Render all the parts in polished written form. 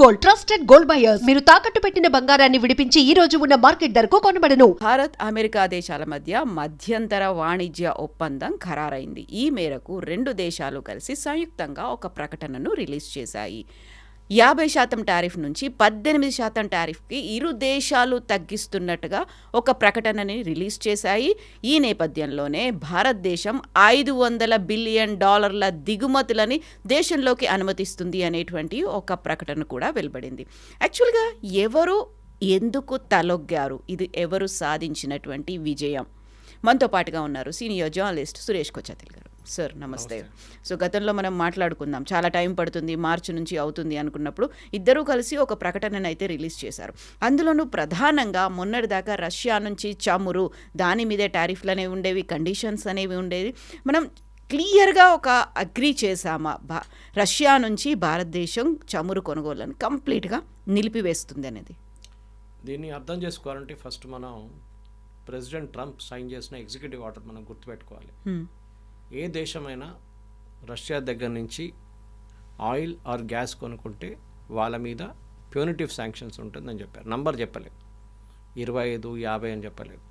Gold, trusted gold buyers. మీరు తాకట్టు పెట్టిన బంగారాన్ని విడిపించి ఈ రోజు ఉన్న మార్కెట్ ధరకు కొనబడను. భారత్, అమెరికా దేశాల మధ్య మధ్యంతర వాణిజ్య ఒప్పందం ఖరారైంది. ఈ మేరకు రెండు దేశాలు కలిసి సంయుక్తంగా ఒక ప్రకటనను రిలీజ్ చేశాయి. 50% టారిఫ్ నుంచి 18% టారిఫ్కి ఇరు దేశాలు తగ్గిస్తున్నట్టుగా ఒక ప్రకటనని రిలీజ్ చేశాయి. ఈ నేపథ్యంలోనే భారతదేశం $500 బిలియన్ దిగుమతులని దేశంలోకి అనుమతిస్తుంది అనేటువంటి ఒక ప్రకటన కూడా వెలువడింది. యాక్చువల్గా ఎవరు ఎందుకు తలొగ్గారు? ఇది ఎవరు సాధించినటువంటి విజయం? మనతో పాటుగా ఉన్నారు సీనియర్ జర్నలిస్ట్ సురేష్ కొచ్చాతిల్ గారు. సార్ నమస్తే. సో గతంలో మనం మాట్లాడుకుందాం, చాలా టైం పడుతుంది, మార్చి నుంచి అవుతుంది అనుకున్నప్పుడు ఇద్దరూ కలిసి ఒక ప్రకటనను అయితే రిలీజ్ చేశారు. అందులోనూ ప్రధానంగా మొన్నటిదాకా రష్యా నుంచి చమురు, దాని మీదే టారిఫ్లు అనేవి ఉండేవి, కండిషన్స్ అనేవి ఉండేవి. మనం క్లియర్గా ఒక అగ్రీ చేశామా రష్యా నుంచి భారతదేశం చమురు కొనుగోళ్ళని కంప్లీట్గా నిలిపివేస్తుంది అనేది? దీన్ని అర్థం చేసుకోవాలంటే ఫస్ట్ మనం ప్రెసిడెంట్ ట్రంప్ సైన్ చేసిన ఎగ్జిక్యూటివ్ ఆర్డర్ మనం గుర్తుపెట్టుకోవాలి. ఏ దేశమైనా రష్యా దగ్గర నుంచి ఆయిల్ ఆర్ గ్యాస్ కొనుక్కుంటే వాళ్ళ మీద ప్యూనిటివ్ శాంక్షన్స్ ఉంటుందని చెప్పారు. నంబర్ చెప్పలేదు, 25, 50 అని చెప్పలేదు.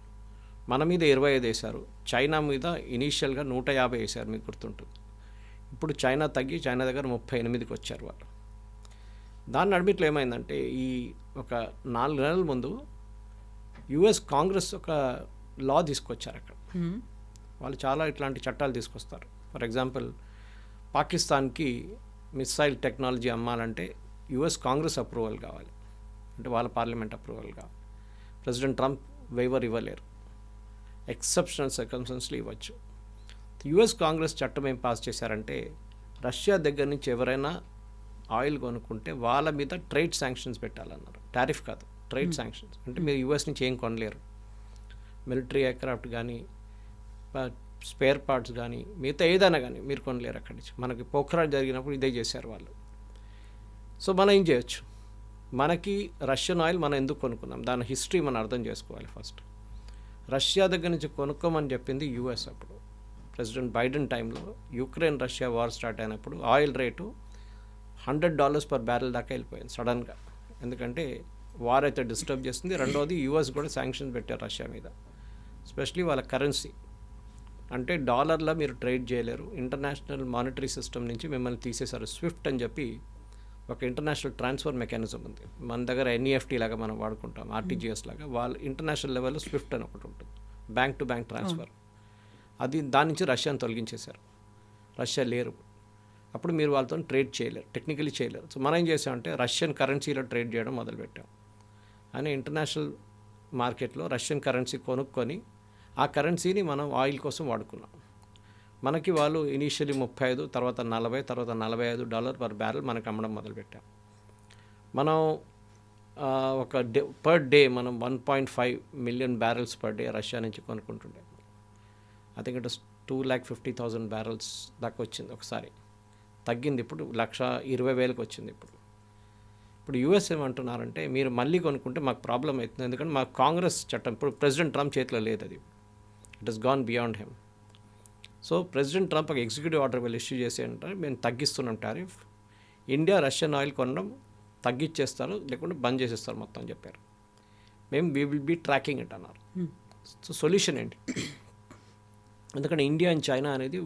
మన మీద 25 వేశారు. చైనా మీద ఇనీషియల్గా 150 వేశారు, మీకు గుర్తుంటుంది. ఇప్పుడు చైనా తగ్గి చైనా దగ్గర 38కి వచ్చారు వాళ్ళు. దాని నడిమిట్లో ఏమైందంటే ఈ ఒక 4 నెలల ముందు యుఎస్ కాంగ్రెస్ ఒక లా తీసుకొచ్చారు. అక్కడ వాళ్ళు చాలా ఇట్లాంటి చట్టాలు తీసుకొస్తారు. ఫర్ ఎగ్జాంపుల్, పాకిస్తాన్కి మిసైల్ టెక్నాలజీ అమ్మాలంటే యుఎస్ కాంగ్రెస్ అప్రూవల్ కావాలి, అంటే వాళ్ళ పార్లమెంట్ అప్రూవల్ కావాలి. ప్రెసిడెంట్ ట్రంప్ వేవర్ ఇవ్వలేరు, ఎక్సెప్షనల్ సర్కమ్స్టెన్స్లో ఇవ్వచ్చు. యుఎస్ కాంగ్రెస్ చట్టం ఏం పాస్ చేశారంటే రష్యా దగ్గర నుంచి ఎవరైనా ఆయిల్ కొనుక్కుంటే వాళ్ళ మీద ట్రేడ్ శాంక్షన్స్ పెట్టాలన్నారు. టారిఫ్ కాదు, ట్రేడ్ శాంక్షన్స్. అంటే మీరు యుఎస్ నుంచి ఏం కొనలేరు, మిలిటరీ ఎయిర్క్రాఫ్ట్ కానీ స్పేర్ పార్ట్స్ కానీ మిగతా ఏదైనా కానీ మీరు కొనలేరు అక్కడి నుంచి. మనకి పోఖ్రాన్ జరిగినప్పుడు ఇదే చేశారు వాళ్ళు. సో మనం ఏం చేయొచ్చు? మనకి రష్యన్ ఆయిల్ మనం ఎందుకు కొనుక్కున్నాం, దాని హిస్టరీ మనం అర్థం చేసుకోవాలి. ఫస్ట్ రష్యా దగ్గర నుంచి కొనుక్కోమని చెప్పింది యూఎస్. అప్పుడు ప్రెసిడెంట్ బైడెన్ టైంలో యుక్రెయిన్ రష్యా వార్ స్టార్ట్ అయినప్పుడు ఆయిల్ రేటు $100 పర్ బ్యారెల్ దాకా వెళ్ళిపోయింది సడన్గా. ఎందుకంటే వార్ అయితే డిస్టర్బ్ చేస్తుంది. రెండోది యూఎస్ కూడా శాంక్షన్స్ పెట్టారు రష్యా మీద, ఎస్పెషలీ వాళ్ళ కరెన్సీ. అంటే డాలర్లో మీరు ట్రేడ్ చేయలేరు, ఇంటర్నేషనల్ మానిటరీ సిస్టమ్ నుంచి మిమ్మల్ని తీసేశారు. స్విఫ్ట్ అని చెప్పి ఒక ఇంటర్నేషనల్ ట్రాన్స్ఫర్ మెకానిజం ఉంది. మన దగ్గర ఎన్ఈఎఫ్టీ లాగా మనం వాడుకుంటాం, ఆర్టీజీఎస్ లాగా. వాళ్ళ ఇంటర్నేషనల్ లెవెల్లో స్విఫ్ట్ అని ఒకటి ఉంటుంది, బ్యాంక్ టు బ్యాంక్ ట్రాన్స్ఫర్. అది దాని నుంచి రష్యాని తొలగించేశారు. రష్యా లేరు, అప్పుడు మీరు వాళ్ళతో ట్రేడ్ చేయలేరు, టెక్నికలీ చేయలేరు. సో మనం ఏం చేసామంటే రష్యన్ కరెన్సీలో ట్రేడ్ చేయడం మొదలుపెట్టాం. అని ఇంటర్నేషనల్ మార్కెట్లో రష్యన్ కరెన్సీ కొనుక్కొని ఆ కరెన్సీని మనం ఆయిల్ కోసం వాడుకున్నాం. మనకి వాళ్ళు ఇనీషియలీ 35, తర్వాత 40, తర్వాత $45 పర్ బ్యారెల్ మనకు అమ్మడం మొదలుపెట్టాం. మనం ఒక పర్ డే మనం 1.5 million barrels per day Russia నుంచి కొనుక్కుంటుండే. I think it was 250,000 barrels దాకా వచ్చింది ఒకసారి. తగ్గింది, ఇప్పుడు 120,000కి వచ్చింది. ఇప్పుడు యూఎస్ ఏమంటున్నారంటే మీరు మళ్ళీ కొనుక్కుంటే మాకు ప్రాబ్లం అవుతుంది, ఎందుకంటే మాకు కాంగ్రెస్ చట్టం ఇప్పుడు ప్రెసిడెంట్ ట్రంప్ చేతిలో లేదు, అది it has gone beyond him. So president Trump ఒక ఎగ్జిక్యూటివ్ ఆర్డర్ వీళ్ళు ఇష్యూ చేసి అంటారు మేము తగ్గిస్తున్నాం టారిఫ్, ఇండియా రష్యన్ ఆయిల్ కొనడం తగ్గించేస్తారు లేకుంటే బంద్ చేసేస్తారు మొత్తం అని చెప్పారు. మేము we will be tracking it అన్నారు. సో సొల్యూషన్ ఏంటి? ఎందుకంటే ఇండియా అండ్ చైనా అనేది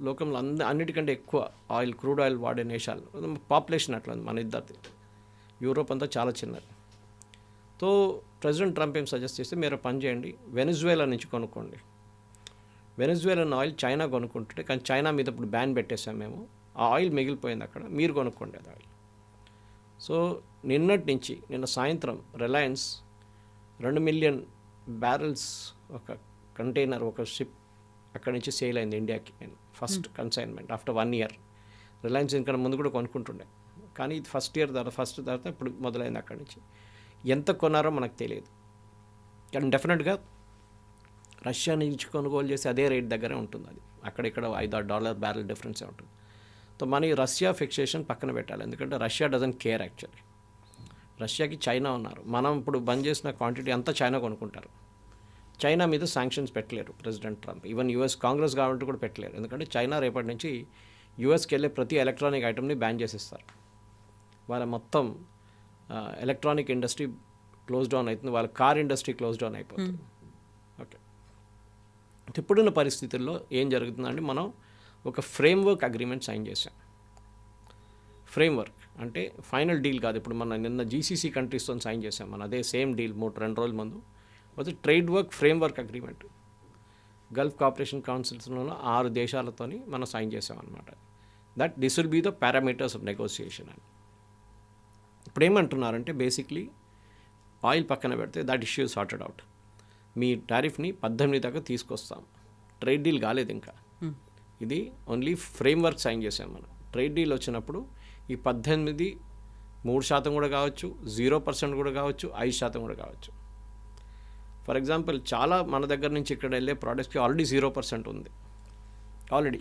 లోకంలో అన్నిటికంటే ఎక్కువ ఆయిల్, క్రూడ్ ఆయిల్ వాడే దేశాలు. పాపులేషన్ అట్లా ఉంది మన ఇద్దరిది. యూరోప్ అంతా చాలా చిన్నది. సో ప్రెసిడెంట్ ట్రంప్ ఏం సజెస్ట్ చేస్తే మీరు పని చేయండి, వెనిజువేలా నుంచి కొనుక్కోండి. వెనిజువేలన్ ఆయిల్ చైనా కొనుక్కుంటుంటే, కానీ చైనా మీద ఇప్పుడు బ్యాన్ పెట్టేసాం మేము, ఆ ఆయిల్ మిగిలిపోయింది అక్కడ, మీరు కొనుక్కోండి అది ఆయిల్. సో నిన్న సాయంత్రం రిలయన్స్ 2 మిలియన్ బ్యారెల్స్ ఒక కంటైనర్, ఒక షిప్ అక్కడి నుంచి సేల్ అయింది ఇండియాకి. First consignment after 1 year. Reliance ఇంకా ముందు కూడా కొనుక్కుంటుండే, కానీ ఇది ఫస్ట్ తర్వాత ఇప్పుడు మొదలైంది అక్కడి నుంచి. ఎంత కొన్నారో మనకు తెలియదు, కానీ డెఫినెట్గా రష్యా నుంచి కొనుగోలు చేసి అదే రేట్ దగ్గరే ఉంటుంది. అది అక్కడిక్కడ $5-6 బ్యారెల్ డిఫరెన్సే ఉంటుంది. సో మన రష్యా ఫిక్సేషన్ పక్కన పెట్టాలి, ఎందుకంటే రష్యా డజంట్ కేర్ యాక్చువల్లీ. రష్యాకి చైనా ఉన్నారు. మనం ఇప్పుడు బంద్ చేసిన క్వాంటిటీ అంతా చైనా కొనుక్కుంటారు. చైనా మీద శాంక్షన్స్ పెట్టలేరు president Trump. Even US Congress government కూడా పెట్టలేరు, ఎందుకంటే చైనా రేపటి నుంచి యూఎస్కి వెళ్ళే ప్రతి ఎలక్ట్రానిక్ ఐటమ్ని బ్యాన్ చేసేస్తారు. వాళ్ళ మొత్తం ఎలక్ట్రానిక్ ఇండస్ట్రీ క్లోజ్ డౌన్ అవుతుంది, వాళ్ళ కార్ ఇండస్ట్రీ క్లోజ్ డౌన్ అయిపోతుంది. ఓకే, ఇప్పుడున్న పరిస్థితుల్లో ఏం జరుగుతుందంటే మనం ఒక ఫ్రేమ్వర్క్ అగ్రిమెంట్ సైన్ చేసాం. ఫ్రేమ్వర్క్ అంటే ఫైనల్ డీల్ కాదు. ఇప్పుడు మన నిన్న జీసీసీ కంట్రీస్తో సైన్ చేసాం మనం, అదే సేమ్ డీల్ 2 రోజుల ముందు. అది trade work framework agreement Gulf Cooperation కౌన్సిల్స్లో 6 దేశాలతోని మనం సైన్ చేసాం అనమాట. That this will be the parameters of negotiation అని. ఇప్పుడు ఏమంటున్నారంటే బేసిక్లీ ఆయిల్ పక్కన పెడితే దట్ ఇష్యూ సార్టెడ్ అవుట్. మీ టారిఫ్ని 18 దాకా తీసుకొస్తాం. ట్రేడ్ డీల్ కాలేదు ఇంకా, ఇది ఓన్లీ ఫ్రేమ్వర్క్ సైన్ చేసాం మనం. ట్రేడ్ డీల్ వచ్చినప్పుడు ఈ 18 3% కూడా కావచ్చు, 0% కూడా కావచ్చు, 5% కూడా కావచ్చు. ఫర్ ఎగ్జాంపుల్ చాలా మన దగ్గర నుంచి ఇక్కడ వెళ్ళే ప్రోడక్ట్స్కి ఆల్రెడీ 0% ఉంది, ఆల్రెడీ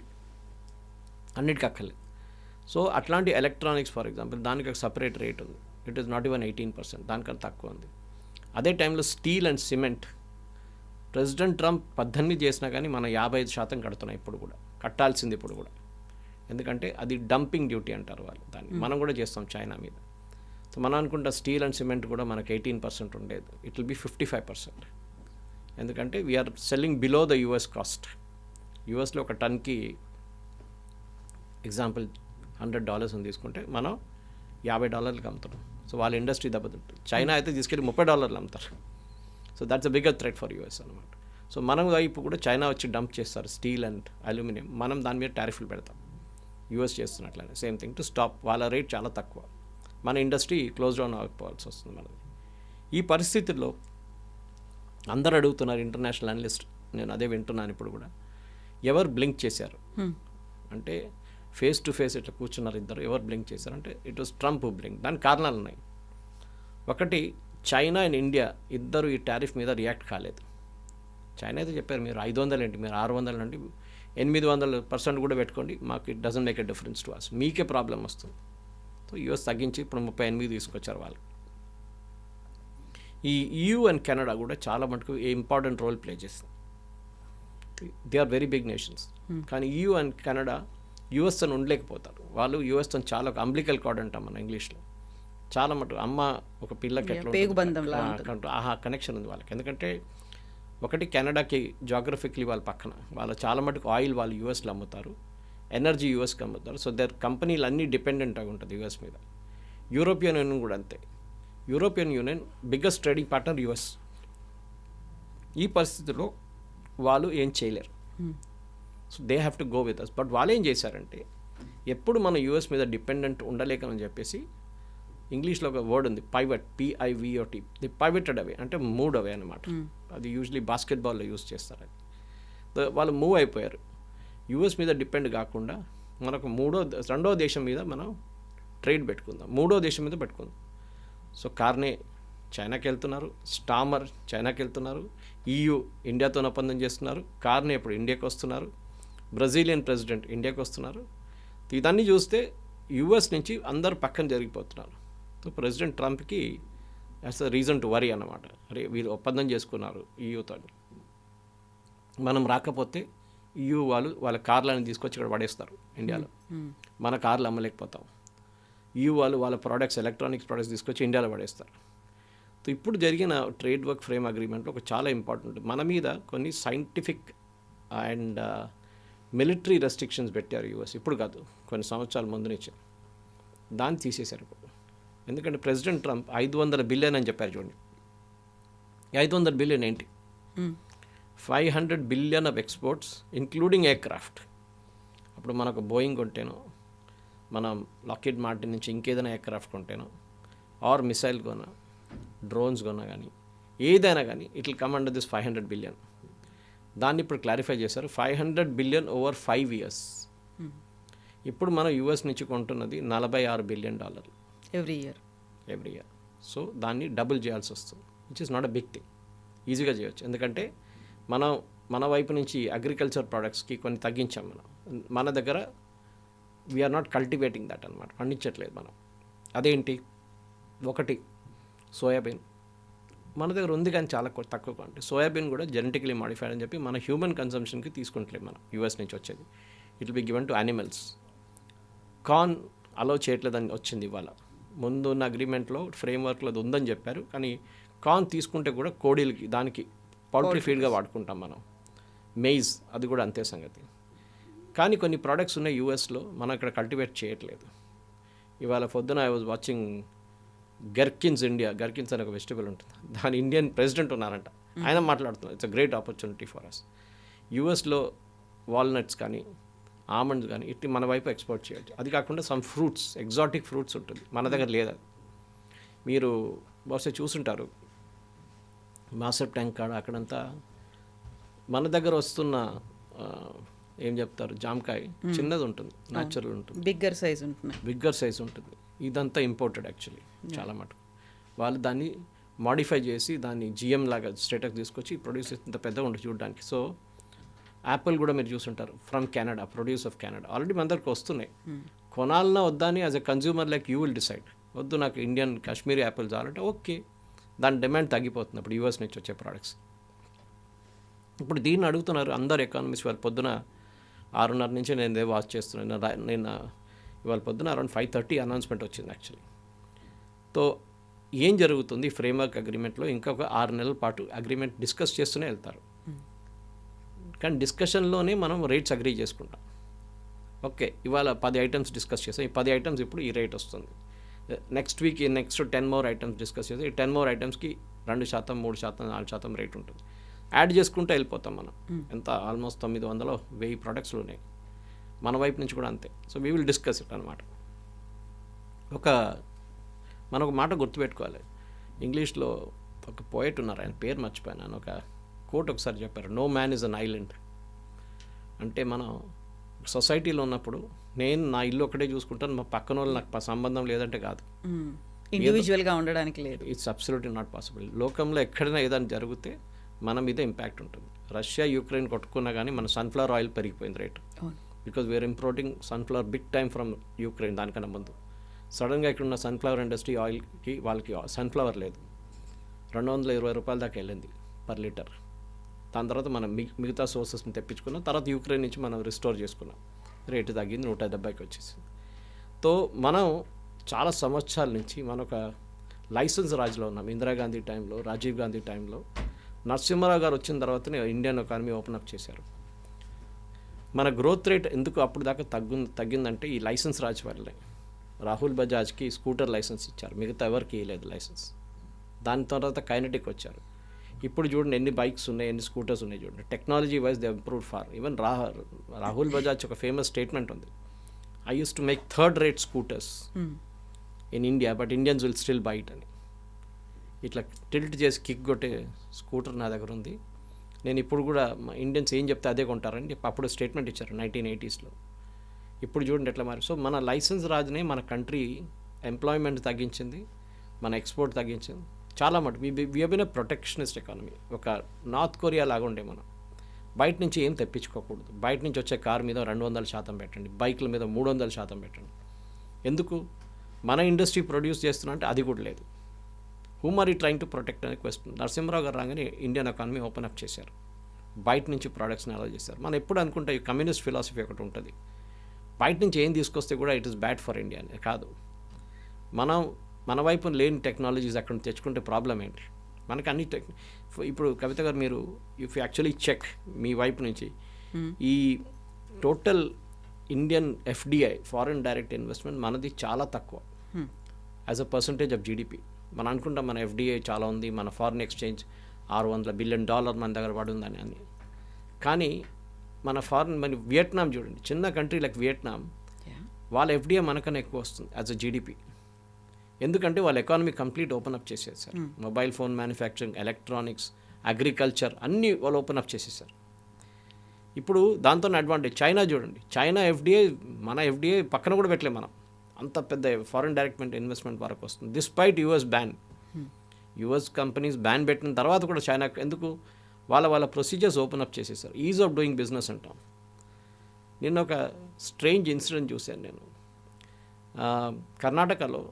అన్నిటికీ అక్కర్లేదు. సో అట్లాంటి ఎలక్ట్రానిక్స్ ఫర్ ఎగ్జాంపుల్ దానికి ఒక సపరేట్ రేట్ ఉంది. ఇట్ ఈస్ నాట్ ఈవెన్ 18%, దానికన్నా తక్కువ ఉంది. అదే టైంలో steel and cement president Trump 18 చేసినా కానీ మనం 55% కడుతున్నాం ఇప్పుడు కూడా, కట్టాల్సింది ఇప్పుడు కూడా. ఎందుకంటే అది డంపింగ్ డ్యూటీ అంటారు వాళ్ళు దాన్ని. మనం కూడా చేస్తాం చైనా మీద. సో మనం అనుకుంటా స్టీల్ అండ్ సిమెంట్ కూడా మనకు 18% ఉండేది, ఇట్ విల్ బి 55%. ఎందుకంటే we are selling below the US cost. యుఎస్లో ఒక టన్కి ఎగ్జాంపుల్ $100 అని తీసుకుంటే మనం $50 అమ్ముతున్నాం. సో వాళ్ళ ఇండస్ట్రీ దెబ్బతింటుంది. చైనా అయితే తీసుకెళ్ళి $30 అమ్ముతారు. So that's a bigger threat for US అనమాట. సో మనం వైపు కూడా చైనా వచ్చి డంప్ చేస్తారు స్టీల్ అండ్ అల్యూమినియం, మనం దాని మీద టారిఫ్లు పెడతాం. యూఎస్ చేస్తున్నట్లనే సేమ్ థింగ్ టు స్టాప్. వాళ్ళ రేట్ చాలా తక్కువ, మన ఇండస్ట్రీ క్లోజ్ డౌన్ అవ్వకపోవాల్సి వస్తుంది మనది. ఈ పరిస్థితుల్లో అందరు అడుగుతున్నారు ఇంటర్నేషనల్ అనలిస్ట్, నేను అదే వింటున్నాను ఇప్పుడు కూడా, ఎవరు బ్లింక్ చేశారు అంటే ఫేస్ టు ఫేస్ ఇట్లా కూర్చున్నారు ఇద్దరు, ఎవరు బ్లింక్ చేశారు అంటే ఇట్ వాస్ ట్రంప్ బ్లింక్. దానికి కారణాలు ఉన్నాయి. ఒకటి, చైనా అండ్ ఇండియా ఇద్దరు ఈ టారిఫ్ మీద రియాక్ట్ కాలేదు. చైనా అయితే చెప్పారు మీరు 500 ఏంటి, మీరు 600 అంటే 800% కూడా పెట్టుకోండి, మాకు it doesn't make a difference to us, మీకే ప్రాబ్లం వస్తుంది. సో యూఎస్ తగ్గించి ఇప్పుడు 38 తీసుకొచ్చారు వాళ్ళు. ఈ EU అండ్ కెనడా కూడా చాలా మటుకు ఇంపార్టెంట్ రోల్ ప్లే చేస్తుంది. They are very big nations. కానీ EU అండ్ కెనడా యూఎస్తో ఉండలేకపోతారు. వాళ్ళు యూఎస్తో చాలా ఒక అంబ్లికల్ కార్డ్ అంటాం మన ఇంగ్లీష్లో. చాలా మటుకు అమ్మ ఒక పిల్లకి ఎట్లా ఆహా కనెక్షన్ ఉంది వాళ్ళకి. ఎందుకంటే ఒకటి కెనడాకి జాగ్రఫిక్లీ వాళ్ళ పక్కన, వాళ్ళ చాలా మటుకు ఆయిల్ వాళ్ళు యూఎస్లో అమ్ముతారు, ఎనర్జీ యూఎస్కి అమ్ముతారు. సో దేర్ కంపెనీలు అన్నీ డిపెండెంట్ అయి ఉంటుంది యూఎస్ మీద. యూరోపియన్ యూనియన్ కూడా అంతే. European Union biggest trading partner US. ఈ పరిస్థితిలో వాళ్ళు ఏం చేయలేరు. So they have to go with us. But వాళ్ళు ఏం చేశారంటే ఎప్పుడు మనం యూఎస్ మీద డిపెండెంట్ ఉండలేకని చెప్పేసి ఇంగ్లీష్లో ఒక వర్డ్ ఉంది పైవట్, PIVOT, ది పైవటెడ్ అవే అంటే మూవ్ అవే అనమాట. అది యూజువలీ బాస్కెట్బాల్లో యూజ్ చేస్తారు. అది వాళ్ళు మూవ్ అయిపోయారు. యూఎస్ మీద డిపెండ్ కాకుండా మనకు రెండో దేశం మీద మనం ట్రేడ్ పెట్టుకుందాం, మూడో దేశం మీద పెట్టుకుందాం. సో కార్నే చైనాకి వెళ్తున్నారు, స్టామర్ చైనాకి వెళ్తున్నారు, EU ఇండియాతో ఒప్పందం చేస్తున్నారు, కార్నే ఇప్పుడు ఇండియాకి వస్తున్నారు, బ్రెజిలియన్ ప్రెసిడెంట్ ఇండియాకి వస్తున్నారు. ఇదన్నీ చూస్తే యూఎస్ నుంచి అందరు పక్కన జరిగిపోతున్నారు. సో ప్రెసిడెంట్ ట్రంప్కి as a reason to worry అన్నమాట. అరే వీళ్ళు ఒప్పందం చేసుకున్నారు EUతో, మనం రాకపోతే EU వాళ్ళు వాళ్ళ కార్లను తీసుకొచ్చి ఇక్కడ పడేస్తారు ఇండియాలో, మన కార్లు అమ్మలేకపోతాం. EU వాళ్ళు వాళ్ళ ప్రోడక్ట్స్, ఎలక్ట్రానిక్స్ ప్రోడక్ట్స్ తీసుకొచ్చి ఇండియాలో పడేస్తారు. సో ఇప్పుడు జరిగిన ట్రేడ్ వర్క్ ఫ్రేమ్ అగ్రిమెంట్లో ఒక చాలా ఇంపార్టెంట్, మన మీద కొన్ని సైంటిఫిక్ అండ్ మిలిటరీ రెస్ట్రిక్షన్స్ పెట్టారు యూఎస్. ఇప్పుడు కాదు, కొన్ని సంవత్సరాల ముందు నుంచి దాన్ని తీసేశారు ఇప్పుడు. ఎందుకంటే ప్రెసిడెంట్ ట్రంప్ 500 బిలియన్ అని చెప్పారు చూడండి. 500 బిలియన్ ఏంటి? 500 billion of exports including aircraft. అప్పుడు మనకు బోయింగ్ కొంటేనో, మనం లాక్హీడ్ మార్టిన్ నుంచి ఇంకేదైనా ఎయిర్క్రాఫ్ట్ కొంటేనో, ఆర్ మిసైల్ కొన్నా, డ్రోన్స్ కొన్నా కానీ, ఏదైనా కానీ it will come under this 500 billion. దాన్ని ఇప్పుడు క్లారిఫై చేశారు, 500 బిలియన్ ఓవర్ 5 years. ఇప్పుడు మనం యూఎస్ నుంచి కొంటున్నది $46 బిలియన్ ఎవ్రీ ఇయర్. సో దాన్ని డబుల్ చేయాల్సి వస్తుంది, which is not a big thing. ఈజీగా చేయొచ్చు. ఎందుకంటే మన వైపు నుంచి అగ్రికల్చర్ ప్రోడక్ట్స్కి కొన్ని తగ్గించాం మనం. మన దగ్గర వీఆర్ నాట్ కల్టివేటింగ్ దట్ అనమాట, పండించట్లేదు మనం. అదేంటి, ఒకటి సోయాబీన్ మన దగ్గర ఉంది కానీ చాలా తక్కువ క్వాంటిటీ. సోయాబీన్ కూడా జెనెటికలీ మాడిఫైడ్ అని చెప్పి మన హ్యూమన్ కన్సంప్షన్కి తీసుకుంటలేదు మనం, యూఎస్ నుంచి వచ్చేది. It will be given to animals. Corn allow చేయట్లేదని వచ్చింది ఇవాళ ముందు ఉన్న అగ్రిమెంట్లో ఫ్రేమ్వర్క్లో అది ఉందని చెప్పారు. కానీ కార్న్ తీసుకుంటే కూడా కోడీలకి దానికి పౌల్ట్రీ ఫీడ్గా వాడుకుంటాం మనం. మెయిజ్ అది కూడా అంతే సంగతి. కానీ కొన్ని ప్రోడక్ట్స్ ఉన్నాయి యూఎస్లో, మనం ఇక్కడ కల్టివేట్ చేయట్లేదు. ఇవాళ పొద్దున ఐ వాజ్ వాచింగ్ గర్కిన్స్ ఇండియా, గర్కిన్స్ అనే ఒక వెజిటబుల్ ఉంటుంది, దాని ఇండియన్ ప్రెసిడెంట్ ఉన్నారంట, ఆయన మాట్లాడుతున్నారు it's a great opportunity for us. యూఎస్లో వాల్నట్స్ కానీ ఆమండ్స్ కానీ ఇట్టి మన వైపు ఎక్స్పోర్ట్ చేయొచ్చు. అది కాకుండా సమ్ ఫ్రూట్స్, ఎగ్జాటిక్ ఫ్రూట్స్ ఉంటుంది, మన దగ్గర లేదు. అది మీరు బహుశా చూసుంటారు మాసప్ ట్యాంక్ కాడ అక్కడంతా మన దగ్గర వస్తున్న ఏం చెప్తారు జామకాయ చిన్నది ఉంటుంది, న్యాచురల్ ఉంటుంది, బిగ్గర్ సైజ్ ఉంటుంది. ఇదంతా ఇంపోర్టెడ్ యాక్చువల్లీ చాలా మటుకు. వాళ్ళు దాన్ని మాడిఫై చేసి దాన్ని జిఎం లాగా స్టేటస్ తీసుకొచ్చి ప్రొడ్యూస్ ఇంత పెద్దగా ఉంటుంది చూడడానికి. సో యాపిల్ కూడా మీరు చూసుంటారు, from Canada, produce of Canada. Already మన దగ్గరకు వస్తున్నాయి. కొనాలన్నా వద్దా అని as a consumer like you will decide. వద్దు నాకు ఇండియన్ కాశ్మీరీ యాపిల్ చాలంటే ఓకే, దాని డిమాండ్ తగ్గిపోతుంది అప్పుడు యూఎస్ నుంచి వచ్చే ప్రోడక్ట్స్. ఇప్పుడు దీన్ని అడుగుతున్నారు అందరు ఎకానమిస్ట్. వాళ్ళ పొద్దున 6:30 నుంచి నేను ఇదే వాచ్ చేస్తున్నాను. నేను ఇవాళ పొద్దున అరౌండ్ 5:30 అనౌన్స్మెంట్ వచ్చింది యాక్చువల్లీ. తో ఏం జరుగుతుంది ఫ్రేమ్వర్క్ అగ్రిమెంట్లో? ఇంకొక 6 నెలల పాటు అగ్రిమెంట్ డిస్కస్ చేస్తూనే వెళ్తారు. కానీ డిస్కషన్లోనే మనం రేట్స్ అగ్రీ చేసుకుంటాం. ఓకే, ఇవాళ 10 ఐటమ్స్ డిస్కస్ చేస్తాం, ఈ 10 ఐటమ్స్ ఇప్పుడు ఈ రేట్ వస్తుంది. Next week next 10 more items discuss చేస్తాం, ఈ 10 మోర్ ఐటమ్స్కి 2%, 3%, 4% రేట్ ఉంటుంది. యాడ్ చేసుకుంటూ వెళ్ళిపోతాం మనం. ఎంత ఆల్మోస్ట్ 900, 1000 ప్రొడక్ట్స్లు ఉన్నాయి. మన వైపు నుంచి కూడా అంతే. So we will discuss it అనమాట. మనం ఒక మాట గుర్తుపెట్టుకోవాలి. ఇంగ్లీష్లో ఒక పోయెట్ ఉన్నారు, ఆయన పేరు మర్చిపోయాను. ఆయన ఒక కోట్ ఒకసారి చెప్పారు, no man is an island. అంటే మనం సొసైటీలో ఉన్నప్పుడు నేను నా ఇల్లు ఒకటే చూసుకుంటాను, మా పక్కన వాళ్ళు నాకు సంబంధం లేదంటే కాదు, ఇండివిజువల్గా ఉండడానికి లేదు. It's absolutely not possible. లోకంలో ఎక్కడైనా ఏదైనా జరిగితే మన మీద ఇంపాక్ట్ ఉంటుంది. రష్యా యుక్రెయిన్ కొట్టుకున్నా కానీ మన సన్ఫ్లవర్ ఆయిల్ పెరిగిపోయింది rate, because we are importing sunflower big time from Ukraine. దానికన్నా ముందు సడన్గా ఇక్కడ ఉన్న సన్ఫ్లవర్ ఇండస్ట్రీ ఆయిల్కి వాళ్ళకి సన్ఫ్లవర్ లేదు, 220 రూపాయల దాకా వెళ్ళింది పర్ లీటర్. దాని తర్వాత మనం మిగతా సోర్సెస్ని తెప్పించుకున్నాం. తర్వాత యుక్రెయిన్ నుంచి మనం రిస్టోర్ చేసుకున్నాం, రేటు తగ్గింది, 170కి వచ్చేసింది. తో మనం చాలా సంవత్సరాల నుంచి మనం ఒక లైసెన్స్ రాజులో ఉన్నాం. ఇందిరాగాంధీ టైంలో, రాజీవ్ గాంధీ టైంలో, నరసింహారావు గారు వచ్చిన తర్వాతనే ఇండియన్ ఎకానమీ ఓపెన్ అప్ చేశారు. మన గ్రోత్ రేట్ ఎందుకు అప్పుడు దాకా తగ్గిందంటే ఈ లైసెన్స్ రాజు వల్లే. రాహుల్ బజాజ్కి స్కూటర్ లైసెన్స్ ఇచ్చారు, మిగతా ఎవరికి ఇవ్వలేదు లైసెన్స్. దాని తర్వాత కైనెటిక్ వచ్చారు. ఇప్పుడు చూడండి ఎన్ని బైక్స్ ఉన్నాయి, ఎన్ని స్కూటర్స్ ఉన్నాయి చూడండి. Technology wise they improved far. Even Rahul Bajaj ఒక ఫేమస్ స్టేట్మెంట్ ఉంది, I use to make third rate scooters in India but Indians will still buy it అని. ఇట్లా టిల్ట్ చేసి కిక్ కొట్టే స్కూటర్ నా దగ్గర ఉంది, నేను ఇప్పుడు కూడా ఇండియన్స్ ఏం చెప్తే అదే కొంటారని అప్పుడు స్టేట్మెంట్ ఇచ్చారు 1980s. ఇప్పుడు చూడండి ఎట్లా మారి. సో మన లైసెన్స్ రాజునే మన కంట్రీ ఎంప్లాయ్మెంట్ తగ్గించింది, మన ఎక్స్పోర్ట్ తగ్గించింది చాలా మటు. We have been a protectionist economy. ఒక నార్త్ కొరియా లాగా ఉండే మనం. బయట నుంచి ఏం తెప్పించుకోకూడదు. బయట నుంచి వచ్చే కార్ మీద 200% పెట్టండి, బైకుల మీద 300% పెట్టండి. ఎందుకు? మన ఇండస్ట్రీ ప్రొడ్యూస్ చేస్తున్నా అంటే అది కూడా లేదు. Whom are you trying to protect అనే క్వశ్చన్. నరసింహరావు గారు రాగానే ఇండియన్ ఎకానమీ ఓపెన్ అప్ చేశారు, బయట నుంచి ప్రోడక్ట్స్ని అలా చేశారు. మనం ఎప్పుడు అనుకుంటే ఈ కమ్యూనిస్ట్ ఫిలాసఫీ ఒకటి ఉంటుంది, బయట నుంచి ఏం తీసుకొస్తే కూడా it is bad for India అని. కాదు, మన వైపు లేని టెక్నాలజీస్ అక్కడ తెచ్చుకుంటే ప్రాబ్లం ఏంటి? మనకి అన్ని ఇప్పుడు కవిత గారు మీరు ఇఫ్ యాక్చువల్లీ చెక్ మీ వైపు నుంచి ఈ total Indian FDI foreign direct investment మనది చాలా తక్కువ as a percentage of GDP. మనం అనుకుంటాం మన ఎఫ్డిఐ చాలా ఉంది, మన ఫారిన్ ఎక్స్చేంజ్ $600 బిలియన్ మన దగ్గర పడుందని అని. కానీ మన వియట్నాం చూడండి, చిన్న కంట్రీ లైక్ వియట్నాం, వాళ్ళ ఎఫ్డిఐ మనకన్నా ఎక్కువ వస్తుంది యాజ్ అ జీడిపి. ఎందుకంటే వాళ్ళ ఎకానమీ కంప్లీట్ ఓపెన్ అప్ చేసేసారు. Mobile phone manufacturing, electronics, agriculture అన్నీ వాళ్ళు ఓపెన్ అప్ చేసేసారు. ఇప్పుడు దాంతో అడ్వాంటేజ్ చైనా చూడండి, చైనా ఎఫ్డిఐ మన ఎఫ్డిఐ పక్కన కూడా పెట్టలే మనం, అంత పెద్ద ఫారిన్ డైరెక్ట్ ఇన్వెస్ట్మెంట్ వరకు వస్తుంది. Despite US ban, US companies ban పెట్టిన తర్వాత కూడా చైనా ఎందుకు వాళ్ళ ప్రొసీజర్స్ ఓపెన్ అప్ చేసేసారు. ఈజ్ ఆఫ్ డూయింగ్ బిజినెస్ అంటాం. నిన్న ఒక స్ట్రేంజ్ ఇన్సిడెంట్ చూశాను నేను. కర్ణాటకలో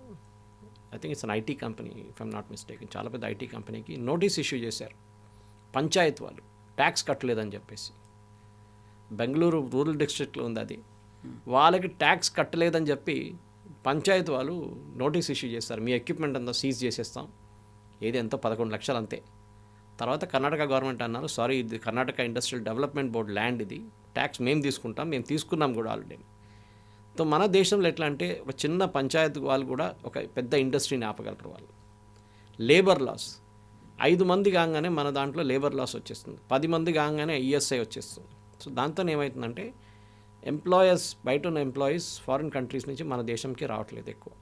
I think it's an IT company if I'm not mistaken, చాలా పెద్ద ఐటీ కంపెనీకి నోటీస్ ఇష్యూ చేశారు పంచాయత్ వాళ్ళు, ట్యాక్స్ కట్టలేదని చెప్పేసి. బెంగళూరు రూరల్ డిస్ట్రిక్ట్లో ఉంది అది. వాళ్ళకి ట్యాక్స్ కట్టలేదని చెప్పి పంచాయతీ వాళ్ళు నోటీస్ ఇష్యూ చేస్తారు, మీ ఎక్విప్మెంట్ అంతా సీజ్ చేసేస్తాం, ఏది ఎంతో 11 లక్షలు అంతే. తర్వాత కర్ణాటక గవర్నమెంట్ అన్నారు, సారీ ఇది Karnataka industrial development board land, ఇది ట్యాక్స్ మేము తీసుకుంటాం, మేము తీసుకున్నాం కూడా ఆల్రెడీ. సో మన దేశంలో ఎట్లా అంటే ఒక చిన్న పంచాయతీ వాళ్ళు కూడా ఒక పెద్ద ఇండస్ట్రీని ఆపగలరు వాళ్ళు. లేబర్ లాస్ 5 మంది కాగానే మన దాంట్లో లేబర్ లాస్ వచ్చేస్తుంది, 10 మంది కాగానే ఈఎస్ఐ వచ్చేస్తుంది. సో దాంతో ఏమవుతుందంటే ఎంప్లాయర్స్, బయట ఉన్న ఎంప్లాయీస్ ఫారిన్ కంట్రీస్ నుంచి మన దేశంకి రావట్లేదు ఎక్కువ.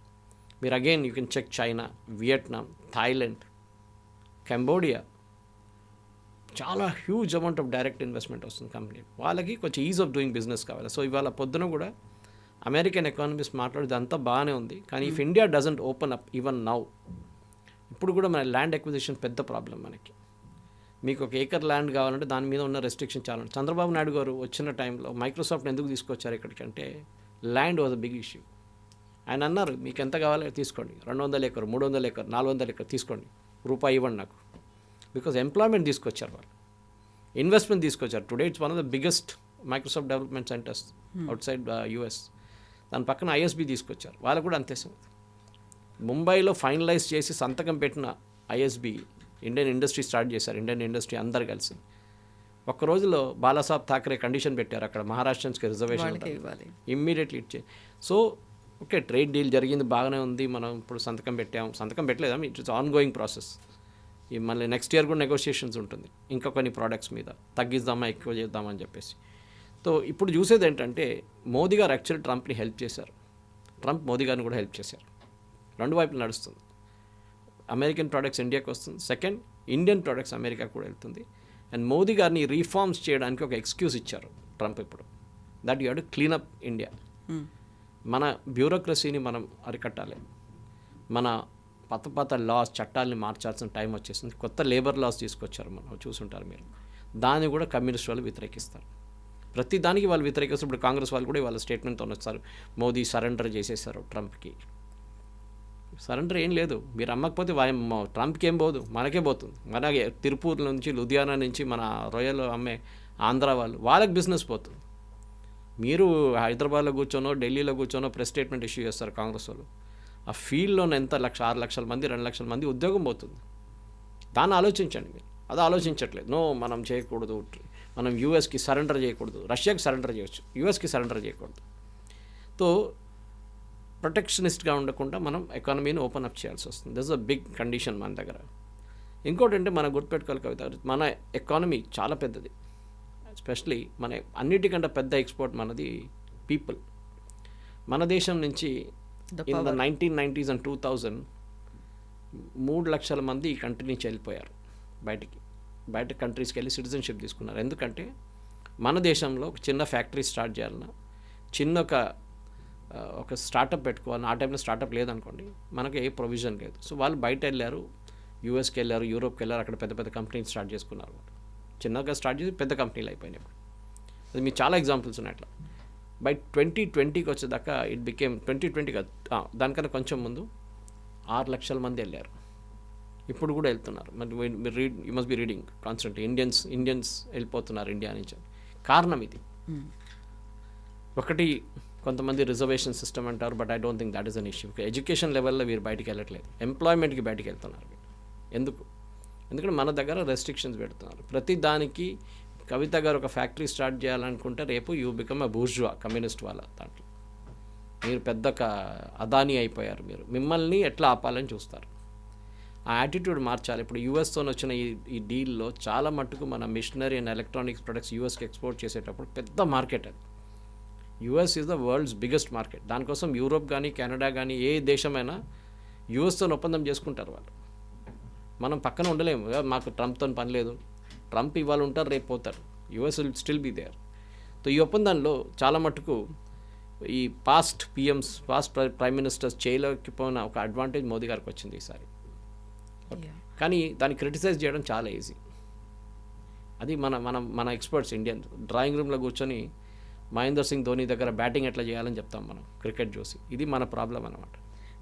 మీరు again you can check China, Vietnam, Thailand, Cambodia, చాలా huge amount of direct investment వస్తుంది కంపెనీ. వాళ్ళకి కొంచెం ఈజ్ ఆఫ్ డూయింగ్ బిజినెస్ కావాలి. సో ఇవాళ పొద్దున కూడా అమెరికన్ ఎకానమిస్ట్ మాట్లాడేది అంతా బాగానే ఉంది, కానీ if India doesn't open up even now, ఇప్పుడు కూడా మన ల్యాండ్ ఎక్విజిషన్ పెద్ద ప్రాబ్లం మనకి. మీకు ఒక ఏకర్ ల్యాండ్ కావాలంటే దాని మీద ఉన్న రెస్ట్రిక్షన్ చాలా. చంద్రబాబు నాయుడు గారు వచ్చిన టైంలో మైక్రోసాఫ్ట్ ఎందుకు తీసుకొచ్చారు ఇక్కడికంటే land was a big issue. ఆయన అన్నారు, మీకు ఎంత కావాలో తీసుకోండి, 200 ఎకర్, 300 ఎకర్, 400 ఎకర్ తీసుకోండి, రూపాయి ఇవ్వండి నాకు. బికాజ్ ఎంప్లాయ్మెంట్ తీసుకొచ్చారు వాళ్ళు, ఇన్వెస్ట్మెంట్ తీసుకొచ్చారు. Today it's one of the biggest Microsoft development centres out side US. దాని పక్కన ఐఎస్బి తీసుకొచ్చారు, వాళ్ళు కూడా అంతే. ముంబైలో ఫైనలైజ్ చేసి సంతకం పెట్టిన ఐఎస్బి ఇండియన్ ఇండస్ట్రీ స్టార్ట్ చేశారు, ఇండియన్ ఇండస్ట్రీ అందరు కలిసి. ఒక్క రోజులో బాలాసాహెబ్ థాకరే కండిషన్ పెట్టారు, అక్కడ మహారాష్ట్రన్స్కి రిజర్వేషన్ ఇమ్మీడియట్లీ ఇచ్చే. సో ఓకే, ట్రేడ్ డీల్ జరిగింది, బాగానే ఉంది, మనం ఇప్పుడు సంతకం పెట్టలేదా, ఇట్స్ ఆన్ గోయింగ్ ప్రాసెస్. మళ్ళీ నెక్స్ట్ ఇయర్ కూడా నెగోషియేషన్స్ ఉంటుంది, ఇంకా కొన్ని ప్రోడక్ట్స్ మీద తగ్గిద్దామా ఎక్కువ చేద్దామని చెప్పేసి. సో ఇప్పుడు చూసేది ఏంటంటే మోదీ గారు యాక్చువల్లీ ట్రంప్ని హెల్ప్ చేశారు, ట్రంప్ మోదీ గారిని కూడా హెల్ప్ చేశారు. రెండు వైపులు నడుస్తుంది. అమెరికన్ ప్రోడక్ట్స్ ఇండియాకి వస్తుంది, సెకండ్ ఇండియన్ ప్రోడక్ట్స్ అమెరికా కూడా వెళ్తుంది. అండ్ మోదీ గారిని రీఫార్మ్స్ చేయడానికి ఒక ఎక్స్క్యూజ్ ఇచ్చారు ట్రంప్ ఇప్పుడు, that you have to clean up India. మన బ్యూరోక్రసీని మనం అరికట్టాలి, మన పాత లాస్ చట్టాలని మార్చాల్సిన టైం వచ్చేసింది. కొత్త లేబర్ లాస్ తీసుకొచ్చారు, మనం చూసుంటారు మీరు. దాన్ని కూడా కమ్యూనిస్ట్ వాళ్ళు వ్యతిరేకిస్తారు, ప్రతి దానికి వాళ్ళు వ్యతిరేకిస్తారు. ఇప్పుడు కాంగ్రెస్ వాళ్ళు కూడా వాళ్ళ స్టేట్మెంట్తో వస్తారు, మోదీ సరెండర్ చేసేసారు ట్రంప్కి. సరెండర్ ఏం లేదు, మీరు అమ్మకపోతే ట్రంప్కి ఏం పోదు, మనకే పోతుంది. మనకే తిరుపూర్ నుంచి, లుధియానా నుంచి మన రొయ్యలు అమ్మే ఆంధ్ర వాళ్ళకి బిజినెస్ పోతుంది. మీరు హైదరాబాద్లో కూర్చోనో ఢిల్లీలో కూర్చోనో ప్రెస్ స్టేట్మెంట్ ఇష్యూ చేస్తారు కాంగ్రెస్ వాళ్ళు. ఆ ఫీల్డ్లోనే ఎంత 6 లక్షల మంది 2 లక్షల మంది ఉద్యోగం పోతుంది. దాన్ని ఆలోచించండి మీరు, అది ఆలోచించట్లేదు. నో, మనం చేయకూడదు, మనం యూఎస్కి సరెండర్ చేయకూడదు, రష్యాకి సరెండర్ చేయొచ్చు, యూఎస్కి సరెండర్ చేయకూడదు. సో ప్రొటెక్షనిస్ట్గా ఉండకుండా మనం ఎకానమీని ఓపెన్ అప్ చేయాల్సి వస్తుంది. దిస్ అ బిగ్ కండిషన్ మన దగ్గర. ఇంకోటి అంటే మనం గుర్తుపెట్టుకోవాలి కవిత, మన ఎకానమీ చాలా పెద్దది. ఎస్పెషలీ మన అన్నిటికంటే పెద్ద ఎక్స్పోర్ట్ మనది పీపుల్. మన దేశం నుంచి ఇన్ ద 1990s and 2000 3 లక్షల మంది ఈ కంట్రీ నుంచి వెళ్ళిపోయారు బయట కంట్రీస్కి వెళ్ళి సిటిజన్షిప్ తీసుకున్నారు. ఎందుకంటే మన దేశంలో ఒక చిన్న ఫ్యాక్టరీ స్టార్ట్ చేయాలన్నా, చిన్న ఒక స్టార్టప్ పెట్టుకోవాలన్నా, ఆ టైంలో స్టార్టప్ లేదనుకోండి, మనకు ఏ ప్రొవిజన్ లేదు. సో వాళ్ళు బయట వెళ్ళారు, యూఎస్కి వెళ్ళారు, యూరోప్కి వెళ్ళారు, అక్కడ పెద్ద పెద్ద కంపెనీలు స్టార్ట్ చేసుకున్నారు. వాళ్ళు చిన్నగా స్టార్ట్ చేసి పెద్ద కంపెనీలు అయిపోయినాయి. అది మీకు చాలా ఎగ్జాంపుల్స్ ఉన్నాయి అట్లా. బై 2020కి వచ్చేదాకా ఇట్ బికేమ్ 2020 కాదు, దానికన్నా కొంచెం ముందు 6 లక్షల మంది వెళ్ళారు, ఇప్పుడు కూడా వెళ్తున్నారు. మరి మీరు you must be reading constantly, Indians వెళ్ళిపోతున్నారు ఇండియా నుంచి. కారణం ఇది ఒకటి, కొంతమంది రిజర్వేషన్ సిస్టమ్ అంటారు, but I don't think that is an issue. Education లెవెల్లో వీరు బయటికి వెళ్ళట్లేదు, ఎంప్లాయ్మెంట్కి బయటికి వెళ్తున్నారు. ఎందుకంటే మన దగ్గర రెస్ట్రిక్షన్స్ పెడుతున్నారు ప్రతి దానికి. కవిత గారు ఒక ఫ్యాక్టరీ స్టార్ట్ చేయాలనుకుంటే రేపు you become a bourgeois, communist వాళ్ళ దాంట్లో మీరు పెద్ద అదానీ అయిపోయారు. మిమ్మల్ని ఎట్లా ఆపాలని చూస్తారు. ఆ యాటిట్యూడ్ మార్చాలి. ఇప్పుడు యూఎస్తో వచ్చిన ఈ డీల్లో చాలా మట్టుకు మన మిషనరీ అండ్ ఎలక్ట్రానిక్స్ ప్రొడక్ట్స్ యూఎస్కి ఎక్స్పోర్ట్ చేసేటప్పుడు పెద్ద మార్కెట్ అది. US is the world's biggest market. దానికోసం యూరోప్ కానీ కెనడా కానీ ఏ దేశమైనా యూఎస్తో ఒప్పందం చేసుకుంటారు వాళ్ళు. మనం పక్కన ఉండలేము, మాకు ట్రంప్తో పని లేదు, ట్రంప్ ఇవాళ ఉంటారు రేపు పోతారు, US will still be there. So ఈ ఒప్పందంలో చాలా మటుకు ఈ పాస్ట్ ప్రైమ్ మినిస్టర్స్ చేయలేకపోయిన ఒక అడ్వాంటేజ్ మోదీ గారికి వచ్చింది ఈసారి. కానీ దాన్ని క్రిటిసైజ్ చేయడం చాలా ఈజీ. అది మన ఎక్స్పర్ట్స్ ఇండియన్ డ్రాయింగ్ రూమ్లో కూర్చొని మహేందర్ సింగ్ ధోని దగ్గర బ్యాటింగ్ ఎట్లా చేయాలని చెప్తాం మనం క్రికెట్ చూసి. ఇది మన ప్రాబ్లం అనమాట.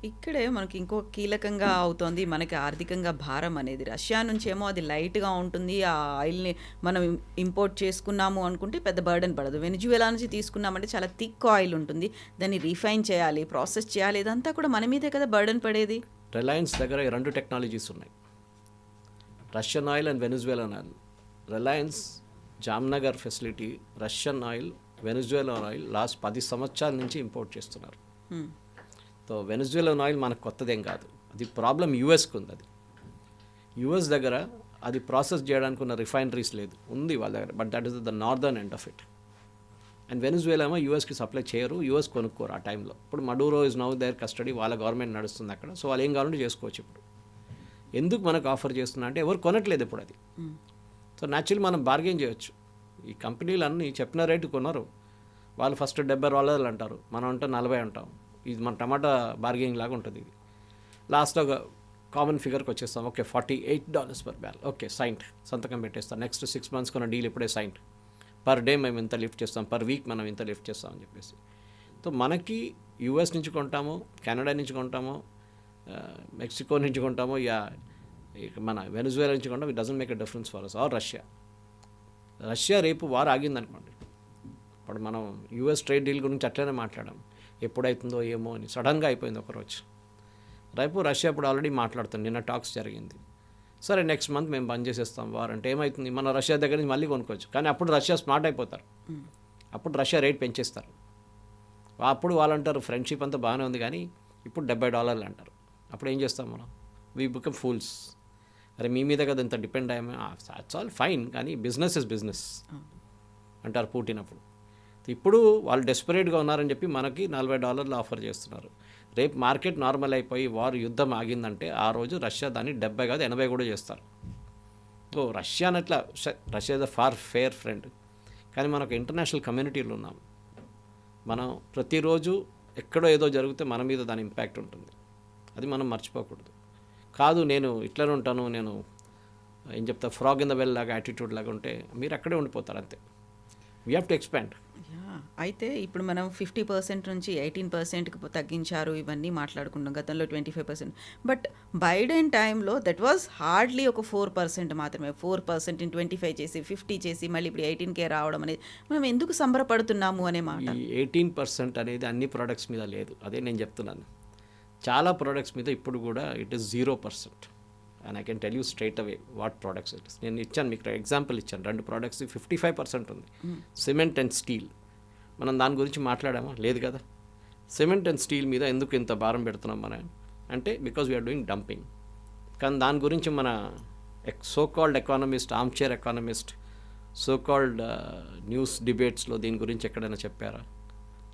ఇక్కడే మనకి ఇంకో కీలకంగా అవుతోంది మనకి ఆర్థికంగా భారం అనేది. రష్యా నుంచేమో అది లైట్‌గా ఉంటుంది. ఆ ఆయిల్‌ని మనం ఇంపోర్ట్ చేసుకున్నాము అనుకుంటే పెద్ద బర్డెన్ పడదు. వెనిజువేలా నుంచి తీసుకున్నామంటే చాలా థిక్ ఆయిల్ ఉంటుంది. దాన్ని రిఫైన్ చేయాలి, ప్రాసెస్ చేయాలి. ఇదంతా కూడా మన మీదే కదా బర్డెన్ పడేది. రిలయన్స్ దగ్గర ఈ 2 టెక్నాలజీస్ ఉన్నాయి, Russian oil and Venezuelan oil. Reliance Jamnagar facility Russian oil, Venezuelan oil last 10 సంవత్సరాల నుంచి ఇంపోర్ట్ చేస్తున్నారు. సో వెనిజువేలన్ ఆయిల్ మనకు కొత్తదేం కాదు, అది ప్రాబ్లం యూఎస్కి ఉంది. అది యూఎస్ దగ్గర అది ప్రాసెస్ చేయడానికి ఉన్న రిఫైనరీస్ లేదు, ఉంది వాళ్ళ దగ్గర, but that is the northern end of it. And Venezuela ఏమో యూఎస్కి సప్లై చేయరు, యూఎస్ కొనుక్కోరు ఆ టైంలో. ఇప్పుడు Maduro is now their custody, వాళ్ళ గవర్నమెంట్ నడుస్తుంది అక్కడ. సో వాళ్ళు ఏం కావాలంటే చేసుకోవచ్చు. ఇప్పుడు ఎందుకు మనకు ఆఫర్ చేస్తున్నా అంటే ఎవరు కొనట్లేదు ఇప్పుడు అది. సో న్యాచురల్లీ మనం బార్గెన్ చేయొచ్చు. ఈ కంపెనీలు అన్నీ చెప్పిన రేటు కొనరు, వాళ్ళు ఫస్ట్ $70 అంటారు, మనం అంటే 40 అంటాం. ఇది మన టమాటా బార్గెనింగ్ లాగా ఉంటుంది. ఇది లాస్ట్లో ఒక కామన్ ఫిగర్కి వచ్చేస్తాం, okay $48 per barrel, okay signed, సంతకం పెట్టేస్తాం. నెక్స్ట్ 6 months కొన్న డీల్ ఇప్పుడే సైంట్, పర్ డే మేము ఇంత లిఫ్ట్ చేస్తాం, పర్ వీక్ మనం ఇంత లిఫ్ట్ చేస్తాం అని చెప్పేసి. సో మనకి యూఎస్ నుంచి కొంటామో, కెనడా నుంచి కొంటామో, మెక్సికో నుంచి కొంటామో, మన వెనిజువేలా నుంచి కొంటామో, it doesn't make a difference for us. Or Russia రేపు వార్ ఆగిందనుకోండి, ఇప్పుడు మనం యూఎస్ ట్రేడ్ డీల్ గురించి అట్లనే మాట్లాడాం, ఎప్పుడైతుందో ఏమో అని. సడన్గా అయిపోయింది ఒకరోజు. రేపు రష్యా ఇప్పుడు ఆల్రెడీ మాట్లాడుతుంది, నిన్న టాక్స్ జరిగింది. సరే నెక్స్ట్ మంత్ మేము బంద్ చేసేస్తాం వార్ అంటే ఏమవుతుంది, మన రష్యా దగ్గర నుంచి మళ్ళీ కొనుక్కోవచ్చు. కానీ అప్పుడు రష్యా స్మార్ట్ అయిపోతారు, అప్పుడు రష్యా రేట్ పెంచేస్తారు. అప్పుడు వాళ్ళు అంటారు ఫ్రెండ్షిప్ అంతా బాగానే ఉంది కానీ ఇప్పుడు $70 అంటారు. అప్పుడు ఏం చేస్తాం మనం, వీ బికమ్ ఫూల్స్. అరే మీ మీద కదా ఇంత డిపెండ్ అయ్యామే, ఇట్స్ ఆల్ ఫైన్, కానీ బిజినెస్ ఇస్ బిజినెస్ అంటారు పుటిన్. అప్పుడు ఇప్పుడు వాళ్ళు డెస్పరేట్గా ఉన్నారని చెప్పి మనకి $40 ఆఫర్ చేస్తున్నారు. రేపు మార్కెట్ నార్మల్ అయిపోయి వారు యుద్ధం ఆగిందంటే ఆ రోజు రష్యా దాన్ని 70 కాదు 80 కూడా చేస్తారు. సో రష్యా అట్లా, Russia is a far fair friend. కానీ మనకు ఇంటర్నేషనల్ కమ్యూనిటీలో ఉన్నాం, మనం ప్రతిరోజు ఎక్కడో ఏదో జరిగితే మన మీద దాని ఇంపాక్ట్ ఉంటుంది, అది మనం మర్చిపోకూడదు. కాదు నేను ఇట్లనే ఉంటాను, నేను ఏం చెప్తా ఫ్రాగ్ ఇన్ ద వెల్ లాగా యాటిట్యూడ్ లాగా ఉంటే మీరు అక్కడే ఉండిపోతారు అంతే. We have to expand. అయితే ఇప్పుడు మనం 50% నుంచి 18%కి తగ్గించారు, ఇవన్నీ మాట్లాడుకున్నాం. గతంలో 25%. బట్ బైడెన్ టైంలో దట్ వాజ్ హార్డ్లీ ఒక 4% మాత్రమే. 4% 25 చేసి 50 చేసి మళ్ళీ ఇప్పుడు 18K రావడం అనేది మనం ఎందుకు సంబరపడుతున్నాము అనే మాట. ఈ 18% అనేది అన్ని ప్రోడక్ట్స్ మీద లేదు, అదే నేను చెప్తున్నాను. చాలా ప్రోడక్ట్స్ మీద ఇప్పుడు కూడా it is 0%. And I can tell you straight away what products it is. నేను ఇచ్చాను మీకు ఎగ్జాంపుల్ ఇచ్చాను, 2 ప్రోడక్ట్స్ 55% ఉంది. సిమెంట్ అండ్ స్టీల్, మనం దాని గురించి మాట్లాడామా? లేదు కదా. సిమెంట్ అండ్ స్టీల్ మీద ఎందుకు ఇంత భారం పెడుతున్నాం మనం అంటే బికాజ్ వీఆర్ డూయింగ్ డంపింగ్. కానీ దాని గురించి మన so called economist, armchair economist, so called news డిబేట్స్లో దీని గురించి ఎక్కడైనా చెప్పారా?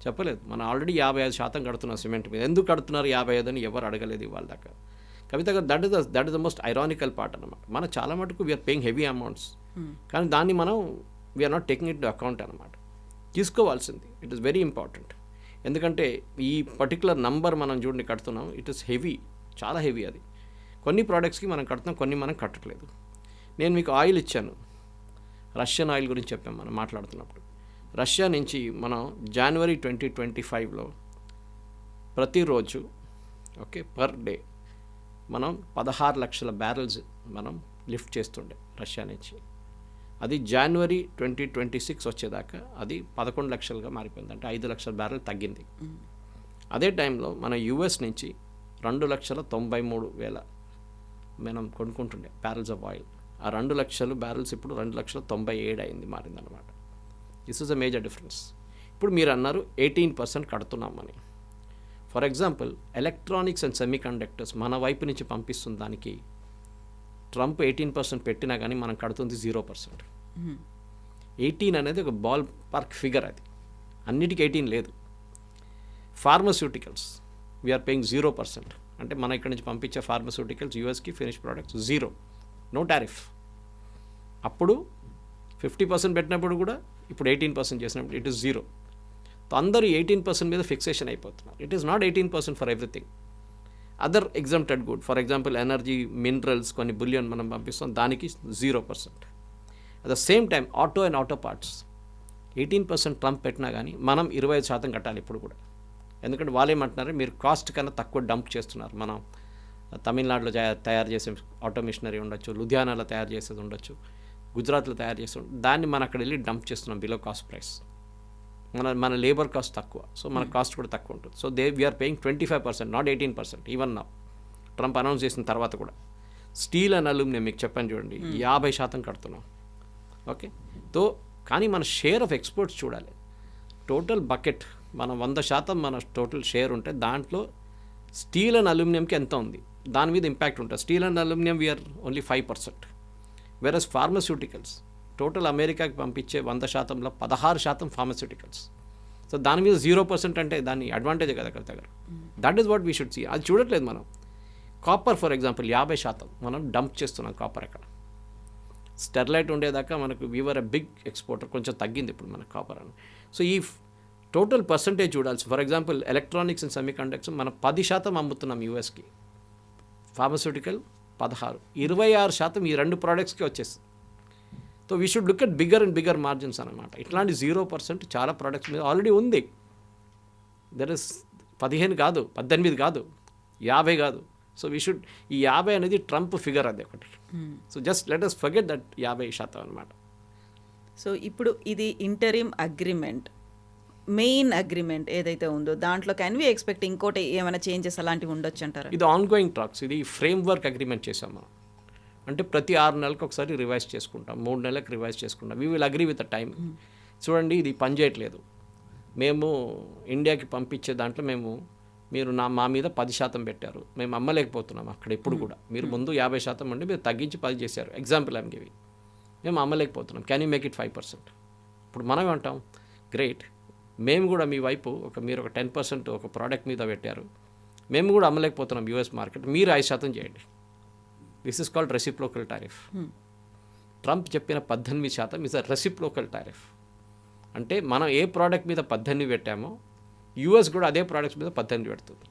చెప్పలేదు. మనం ఆల్రెడీ 55% కడుతున్నాం సిమెంట్ మీద. ఎందుకు కడుతున్నారు 55 అని ఎవరు అడగలేదు ఇవాళ దాకా. కవిత garu that is the most ironical part అనమాట. మనం చాలా మటుకు వీఆర్ పేయింగ్ హెవీ అమౌంట్స్, కానీ దాన్ని మనం we are not taking it to account అనమాట. తీసుకోవాల్సింది, ఇట్ ఈస్ వెరీ ఇంపార్టెంట్. ఎందుకంటే ఈ పర్టికులర్ నంబర్ మనం చూడండి కడుతున్నాం, ఇట్ ఈస్ హెవీ, చాలా హెవీ. అది కొన్ని ప్రోడక్ట్స్కి మనం కడుతున్నాం, కొన్ని మనం కట్టట్లేదు. నేను మీకు ఆయిల్ ఇచ్చాను, రష్యన్ ఆయిల్ గురించి చెప్పాం మనం మాట్లాడుతున్నప్పుడు. రష్యా నుంచి మనం January 2025లో ప్రతిరోజు ఓకే పర్ డే మనం 16 లక్షల బ్యారెల్స్ మనం లిఫ్ట్ చేస్తుండే రష్యా నుంచి. అది January 2026 వచ్చేదాకా అది 11 లక్షలుగా మారిపోయింది, అంటే 5 లక్షల బ్యారెల్ తగ్గింది. అదే టైంలో మన యూఎస్ నుంచి 2,93,000 మనం కొనుక్కుంటుండే బ్యారెల్స్ ఆఫ్ ఆయిల్. ఆ 2 లక్షల బ్యారెల్స్ ఇప్పుడు 2,97,000 అయింది, మారిందన్నమాట. This is a major difference. ఇప్పుడు మీరు అన్నారు 18% కడుతున్నామని. For example electronics and semiconductors మన వైపు నుంచి పంపిస్తున్న దానికి ట్రంప్ 18% పెట్టినా కానీ మనం కడుతుంది 0%. 18 అనేది ఒక బాల్ పార్క్ ఫిగర్, అది అన్నిటికీ 18 లేదు. ఫార్మస్యూటికల్స్ వీఆర్ పేయింగ్ 0%, అంటే మన ఇక్కడ నుంచి పంపించే ఫార్మస్యూటికల్స్ యూఎస్కి ఫినిష్ ప్రోడక్ట్స్ 0, నో టారిఫ్. అప్పుడు 50% పెట్టినప్పుడు కూడా ఇప్పుడు 18% చేసినప్పుడు ఇట్ ఈస్ 0. అందరూ 18% మీద ఫిక్సేషన్ అయిపోతున్నారు. It is not 18% for everything. Other exempted good, for example energy, minerals, కొన్ని బులియన్ మనం పంపిస్తాం, దానికి 0%. At the same time auto and auto parts 18% Trump పెట్టినా కానీ మనం 25% కట్టాలి ఇప్పుడు కూడా. ఎందుకంటే వాళ్ళు ఏమంటున్నారు, మీరు కాస్ట్ కన్నా తక్కువ డంప్ చేస్తున్నారు. మనం తమిళనాడులో తయారు చేసే ఆటో మిషనరీ ఉండొచ్చు, లుధియానాలో తయారు చేసేది ఉండొచ్చు, గుజరాత్లో తయారు చేసి దాన్ని మనం అక్కడ వెళ్ళి డంప్ చేస్తున్నాం బిలో కాస్ట్ ప్రైస్. మన లేబర్ కాస్ట్ తక్కువ, సో మన కాస్ట్ కూడా తక్కువ ఉంటుంది. So we are paying 25%, not 18%. Even నా ట్రంప్ అనౌన్స్ చేసిన తర్వాత కూడా స్టీల్ అండ్ అల్యూమినియం మీకు చెప్పాను చూడండి, 50% కడుతున్నాం. ఓకే, తో కానీ మన షేర్ ఆఫ్ ఎక్స్పోర్ట్స్ చూడాలి. టోటల్ బకెట్ మనం 100% మన టోటల్ షేర్ ఉంటే దాంట్లో స్టీల్ అండ్ అల్యూమినియంకి ఎంత ఉంది, దాని మీద ఇంపాక్ట్ ఉంటుంది. Steel and aluminium we are only 5%. Versus pharmaceuticals total అమెరికాకి పంపించే 100%లో 16% ఫార్మస్యూటికల్స్. సో దాని మీద 0% అంటే దాని అడ్వాంటేజ్ కదా Kavitha garu. That is what we should see. అది చూడట్లేదు మనం. కాపర్ ఫర్ ఎగ్జాంపుల్ 50% మనం డంప్ చేస్తున్నాం కాపర్. అక్కడ స్టెర్లైట్ ఉండేదాకా మనకు వీఆర్ ఎ బిగ్ ఎక్స్పోర్టర్, కొంచెం తగ్గింది ఇప్పుడు మన కాపర్ అని. సో ఈ టోటల్ పర్సంటేజ్ చూడాల్సి. For example electronics and semi conductors మనం 10% అమ్ముతున్నాం యూఎస్కి, ఫార్మస్యూటికల్ 16, 26% ఈ రెండు ప్రోడక్ట్స్కి వచ్చేస్తుంది. So we should look at bigger and bigger margins అనమాట. ఇట్లాంటి 0% చాలా ప్రోడక్ట్స్ మీద ఆల్రెడీ ఉంది. దర్ ఇస్ 15 కాదు, 18 కాదు, 50 కాదు. సో వీ షుడ్, ఈ 50 అనేది ట్రంప్ ఫిగర్ అది ఒకటి. So just let us forget that 50% అనమాట. సో ఇప్పుడు ఇది ఇంటరిమ్ అగ్రిమెంట్, మెయిన్ అగ్రిమెంట్ ఏదైతే ఉందో దాంట్లో క్యాన్ వి ఎక్స్పెక్ట్ ఇంకోటి ఏమైనా చేంజెస్ అలాంటివి ఉండొచ్చు అంటారా? ఇది ఆన్ గోయింగ్ టాక్స్. ఇది ఫ్రేమ్ వర్క్ అగ్రిమెంట్ చేసాం మనం. అంటే ప్రతి 6 నెలలకు ఒకసారి రివైజ్ చేసుకుంటాం, 3 నెలలకు రివైజ్ చేసుకుంటాం. We will agree with the time. చూడండి, ఇది పని చేయట్లేదు. మేము ఇండియాకి పంపించే దాంట్లో మీరు మా మీద 10% పెట్టారు, మేము అమ్మలేకపోతున్నాం అక్కడ ఎప్పుడు కూడా. మీరు ముందు 50% ఉండి మీరు తగ్గించి 10 చేశారు. Example I'm giving. మేము అమ్మలేకపోతున్నాం, క్యాన్ యూ మేక్ ఇట్ 5%? ఇప్పుడు మనం అంటాం, గ్రేట్, మేము కూడా మీ వైపు మీరు ఒక 10% ఒక ప్రోడక్ట్ మీద పెట్టారు, మేము కూడా అమ్మలేకపోతున్నాం యూఎస్ మార్కెట్, మీరు 5% చేయండి. This is called reciprocal tariff. Trump చెప్పిన 18% ఇస్ అ రెసిప్రోకల్ టారిఫ్. అంటే మనం ఏ ప్రోడక్ట్ మీద 18 పెట్టామో యూఎస్ కూడా అదే ప్రోడక్ట్స్ మీద 18 పెడుతుంది.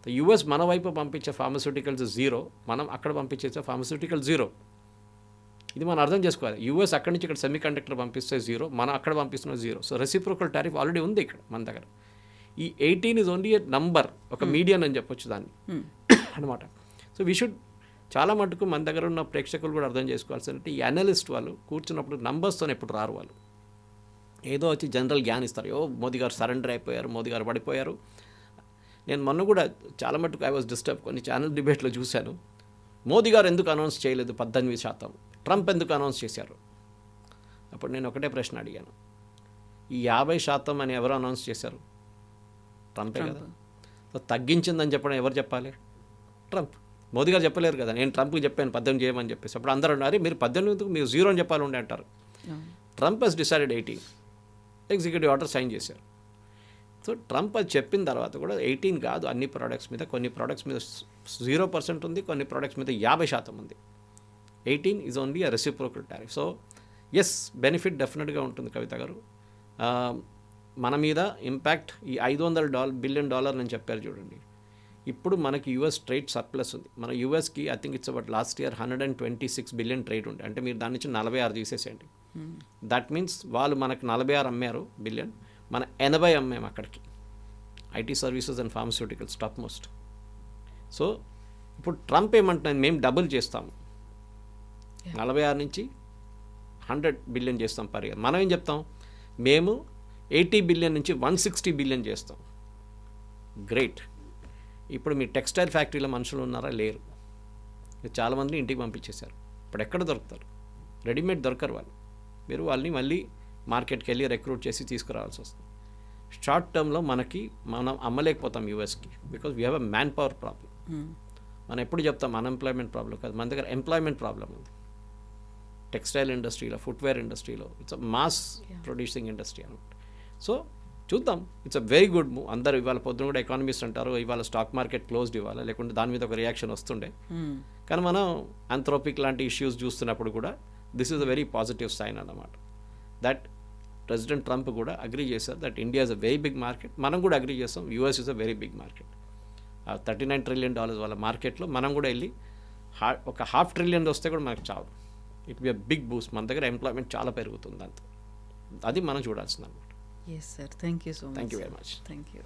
యూఎస్ మన వైపు పంపించే ఫార్మస్యూటికల్స్ 0, మనం అక్కడ పంపించే ఫార్మస్యూటికల్ 0. ఇది మనం అర్థం చేసుకోవాలి. యూఎస్ అక్కడి నుంచి ఇక్కడ సెమీ కండక్టర్ పంపిస్తే 0, మనం అక్కడ పంపిస్తున్న 0. సో రెసిప్రోకల్ టారిఫ్ ఆల్రెడీ ఉంది ఇక్కడ మన దగ్గర. ఈ 18 ఈజ్ ఓన్లీ ఎ నంబర్, ఒక మీడియన్ అని చెప్పొచ్చు దాన్ని అనమాట. సో వీ షుడ్, చాలా మటుకు మన దగ్గర ఉన్న ప్రేక్షకులు కూడా అర్థం చేసుకోవాల్సిందంటే, ఈ అనలిస్ట్ వాళ్ళు కూర్చున్నప్పుడు నంబర్స్తో ఎప్పుడు రారు. వాళ్ళు ఏదో వచ్చి జనరల్ జ్ఞాన్ ఇస్తారు. మోదీ గారు సరెండర్ అయిపోయారు, మోదీ గారు పడిపోయారు. నేను మొన్న కూడా చాలా మటుకు ఐ వాజ్ డిస్టర్బ్, కొన్ని ఛానల్ డిబేట్లో చూశాను. మోదీ గారు ఎందుకు అనౌన్స్ చేయలేదు 18%, ట్రంప్ ఎందుకు అనౌన్స్ చేశారు? అప్పుడు నేను ఒకటే ప్రశ్న అడిగాను, ఈ 50% అని ఎవరు అనౌన్స్ చేశారు? ట్రంపే కదా. సో తగ్గించిందని చెప్పడం ఎవరు చెప్పాలి? ట్రంప్. మోదీ గారు చెప్పలేరు కదా, నేను ట్రంప్కి చెప్పాను 18 చేయమని చెప్పేసి. అప్పుడు అందరూ అన్నారు, మీరు 18 మీరు 0 అని చెప్పాలి ఉండే అంటారు. Trump he's decided 18, executive order sign చేశారు. సో ట్రంప్ అది చెప్పిన తర్వాత కూడా 18 కాదు అన్ని ప్రోడక్ట్స్ మీద, కొన్ని ప్రోడక్ట్స్ మీద 0% ఉంది, కొన్ని ప్రోడక్ట్స్ మీద 50% ఉంది. 18 is only a reciprocal tariff. So yes, benefit డెఫినెట్గా ఉంటుంది కవిత గారు. మన మీద ఇంపాక్ట్ ఈ $500 బిలియన్ అని చెప్పారు చూడండి. ఇప్పుడు మనకి యూఎస్ ట్రేడ్ సర్ప్లస్ ఉంది. మన యూఎస్కి I think it's about last year 126 billion trade ఉండే. అంటే మీరు దాని నుంచి 46 తీసేసేయండి. దట్ మీన్స్ వాళ్ళు మనకు 46 అమ్మారు బిలియన్, మన 80 అమ్మాము అక్కడికి. IT services and pharmaceuticals top most. So ఇప్పుడు ట్రంప్ ఏమంటున్నాను, మేము డబుల్ చేస్తాము, 46 నుంచి 100 బిలియన్ చేస్తాం పర్ ఇయర్. మనం ఏం చెప్తాం, మేము 80 బిలియన్ నుంచి 160 బిలియన్ చేస్తాం. గ్రేట్. ఇప్పుడు మీ టెక్స్టైల్ ఫ్యాక్టరీలో మనుషులు ఉన్నారా? లేరు. చాలామందిని ఇంటికి పంపించేశారు. ఇప్పుడు ఎక్కడ దొరుకుతారు? రెడీమేడ్ దొరకరు వాళ్ళు. మీరు వాళ్ళని మళ్ళీ మార్కెట్కి వెళ్ళి రిక్రూట్ చేసి తీసుకురావాల్సి వస్తుంది. షార్ట్ టర్మ్లో మనం అమ్మలేకపోతాం యూఎస్కి, because we have a manpower problem. మనం ఎప్పుడు చెప్తాం అన్ఎంప్లాయ్మెంట్ ప్రాబ్లం కాదు, మన దగ్గర ఎంప్లాయ్మెంట్ ప్రాబ్లం ఉంది. టెక్స్టైల్ ఇండస్ట్రీలో, ఫుట్వేర్ ఇండస్ట్రీలో it's a mass producing industry అనమాట. సో చూద్దాం, it's a very good move. అందరూ ఇవాళ పొద్దున కూడా ఎకానమిస్ట్ అంటారు ఇవాళ స్టాక్ మార్కెట్ క్లోజ్డ్ ఇవ్వాలి, లేకుంటే దాని మీద ఒక రియాక్షన్ వస్తుండే. కానీ మనం ఆంథ్రోపిక్ లాంటి ఇష్యూస్ చూస్తున్నప్పుడు కూడా this is a very positive sign అన్నమాట. దట్ ప్రెసిడెంట్ ట్రంప్ కూడా అగ్రీ చేశారు that India is a very big market. మనం కూడా అగ్రీ చేస్తాం US is a very big market. $39 trillion వాళ్ళ మార్కెట్లో మనం కూడా వెళ్ళి ఒక $500 ట్రిలియన్ వస్తే కూడా మనకు చాలు. It be a big boost. మన దగ్గర ఎంప్లాయ్మెంట్ చాలా పెరుగుతుంది అంత. అది మనం చూడాల్సింది అనమాట. Yes, sir. Thank you so much. Thank you very much. Thank you.